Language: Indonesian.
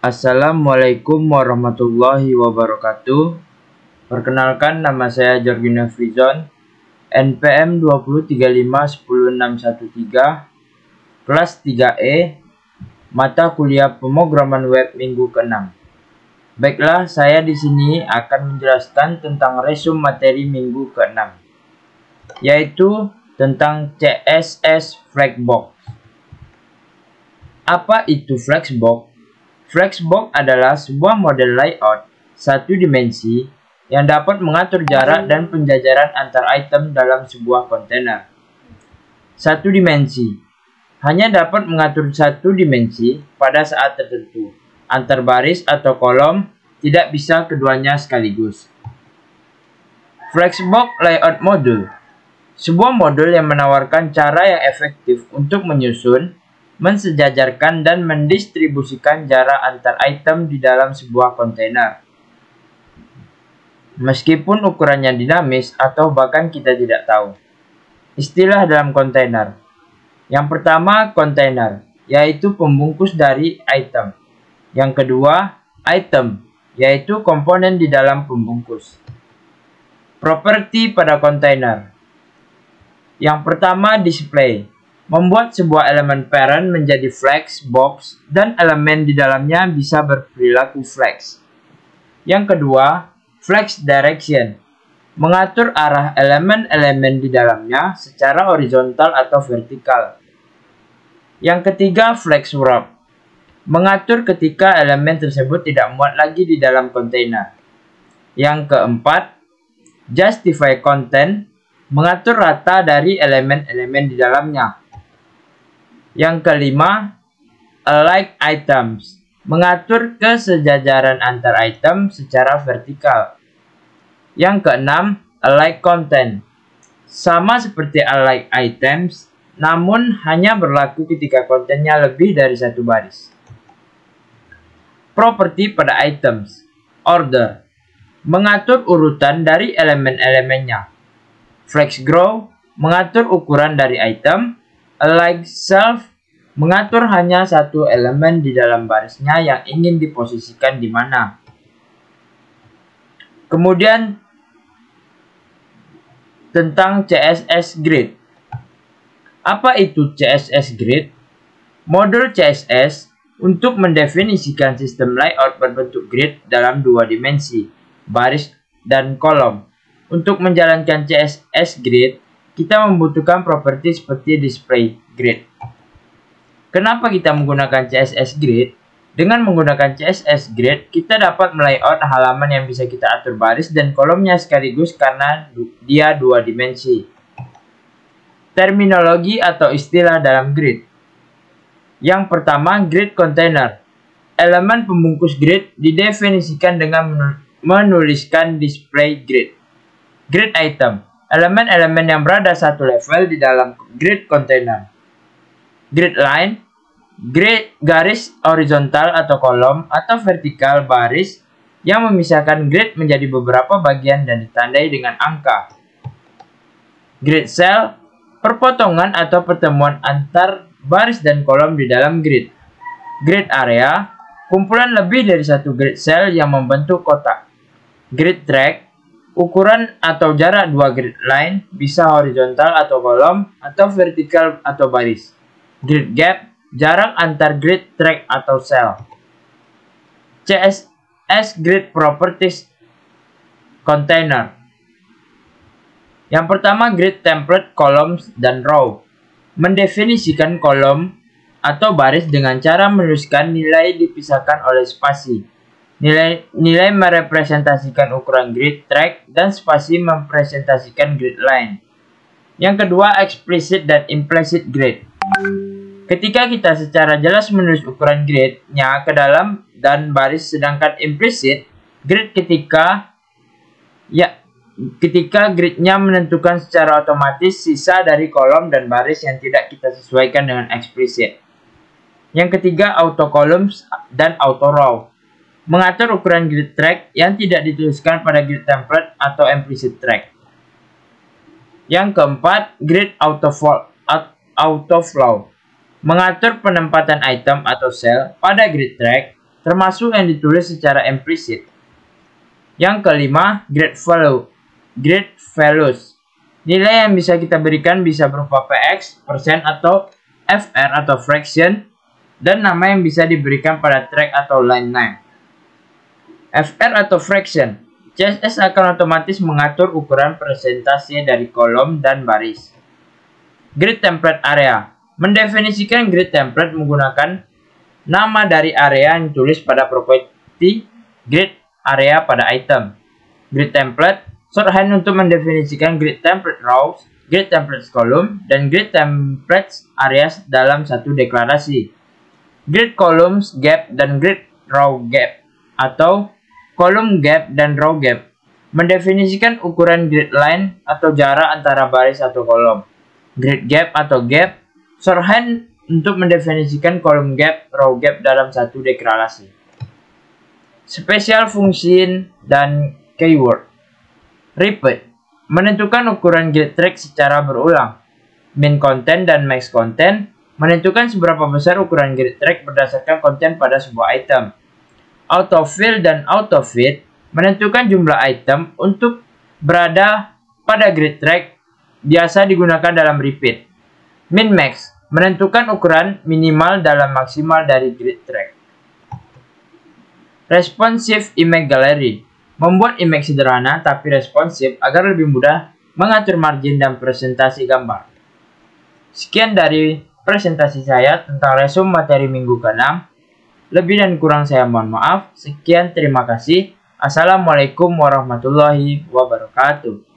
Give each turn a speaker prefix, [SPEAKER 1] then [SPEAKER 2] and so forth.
[SPEAKER 1] Assalamualaikum warahmatullahi wabarakatuh. Perkenalkan, nama saya Jorginho Frizon, NPM 203510613, kelas 3E, mata kuliah pemrograman web minggu ke-6. Baiklah, saya di sini akan menjelaskan tentang resume materi minggu ke-6, yaitu tentang CSS Flexbox. Apa itu Flexbox? Flexbox adalah sebuah model layout satu dimensi yang dapat mengatur jarak dan penjajaran antar item dalam sebuah kontainer. Satu dimensi hanya dapat mengatur satu dimensi pada saat tertentu. Antar baris atau kolom tidak bisa keduanya sekaligus. Flexbox Layout Module, sebuah modul yang menawarkan cara yang efektif untuk menyusun, mensejajarkan, dan mendistribusikan jarak antar item di dalam sebuah kontainer. Meskipun ukurannya dinamis atau bahkan kita tidak tahu. Istilah dalam kontainer. Yang pertama, kontainer, yaitu pembungkus dari item. Yang kedua, item, yaitu komponen di dalam pembungkus. Properti pada kontainer. Yang pertama, display. Membuat sebuah elemen parent menjadi flex box dan elemen di dalamnya bisa berperilaku flex. Yang kedua, flex direction. Mengatur arah elemen-elemen di dalamnya secara horizontal atau vertikal. Yang ketiga, flex wrap. Mengatur ketika elemen tersebut tidak muat lagi di dalam kontainer. Yang keempat, justify content. Mengatur rata dari elemen-elemen di dalamnya. Yang kelima, align items. Mengatur kesejajaran antar item secara vertikal. Yang keenam, align content. Sama seperti align items, namun hanya berlaku ketika kontennya lebih dari satu baris. Properti pada items. Order. Mengatur urutan dari elemen-elemennya. Flex grow. Mengatur ukuran dari item. Align self. Mengatur hanya satu elemen di dalam barisnya yang ingin diposisikan di mana. Kemudian tentang CSS Grid. Apa itu CSS Grid? Modul CSS untuk mendefinisikan sistem layout berbentuk grid dalam dua dimensi, baris dan kolom. Untuk menjalankan CSS Grid, kita membutuhkan properti seperti display grid. Kenapa kita menggunakan CSS Grid? Dengan menggunakan CSS Grid, kita dapat melayout halaman yang bisa kita atur baris dan kolomnya sekaligus karena dia dua dimensi. Terminologi atau istilah dalam grid. Yang pertama, grid container. Elemen pembungkus grid didefinisikan dengan menuliskan display grid. Grid item. Elemen-elemen yang berada satu level di dalam grid container. Grid line, grid garis horizontal atau kolom atau vertikal baris yang memisahkan grid menjadi beberapa bagian dan ditandai dengan angka. Grid cell, perpotongan atau pertemuan antar baris dan kolom di dalam grid. Grid area, kumpulan lebih dari satu grid cell yang membentuk kotak. Grid track, ukuran atau jarak dua grid line, bisa horizontal atau kolom atau vertikal atau baris. Grid gap, jarak antar grid track atau cell. CSS Grid Properties Container. Yang pertama, grid template, columns, dan row. Mendefinisikan kolom atau baris dengan cara menuliskan nilai dipisahkan oleh spasi. Nilai merepresentasikan ukuran grid track dan spasi merepresentasikan grid line. Yang kedua, explicit dan implicit grid. Ketika kita secara jelas menulis ukuran gridnya ke dalam dan baris, sedangkan implicit grid ketika gridnya menentukan secara otomatis sisa dari kolom dan baris yang tidak kita sesuaikan dengan explicit. Yang ketiga, auto columns dan auto row. Mengatur ukuran grid track yang tidak dituliskan pada grid template atau implicit track. Yang keempat, grid auto flow. Mengatur penempatan item atau sel pada grid track termasuk yang ditulis secara implisit. Yang kelima, grade values. Nilai yang bisa kita berikan bisa berupa px, persen, atau fr atau fraction, dan nama yang bisa diberikan pada track atau line name. Fr atau fraction, CSS akan otomatis mengatur ukuran presentasi dari kolom dan baris. Grid template area, mendefinisikan grid template menggunakan nama dari area yang ditulis pada properti grid area pada item. Grid template, shorthand untuk mendefinisikan grid template rows, grid template column, dan grid templates areas dalam satu deklarasi. Grid columns gap dan grid row gap atau column gap dan row gap mendefinisikan ukuran grid line atau jarak antara baris atau kolom. Grid gap atau gap, shorthand untuk mendefinisikan kolom gap, row gap dalam satu deklarasi. Special function dan keyword. Repeat, menentukan ukuran grid track secara berulang. Min content dan max content, menentukan seberapa besar ukuran grid track berdasarkan konten pada sebuah item. Autofill dan autofit, menentukan jumlah item untuk berada pada grid track, biasa digunakan dalam repeat. Min max, menentukan ukuran minimal dalam maksimal dari grid track. Responsive image gallery, membuat image sederhana tapi responsif agar lebih mudah mengatur margin dan presentasi gambar. Sekian dari presentasi saya tentang resume materi minggu ke-6. Lebih dan kurang saya mohon maaf. Sekian, terima kasih. Assalamualaikum warahmatullahi wabarakatuh.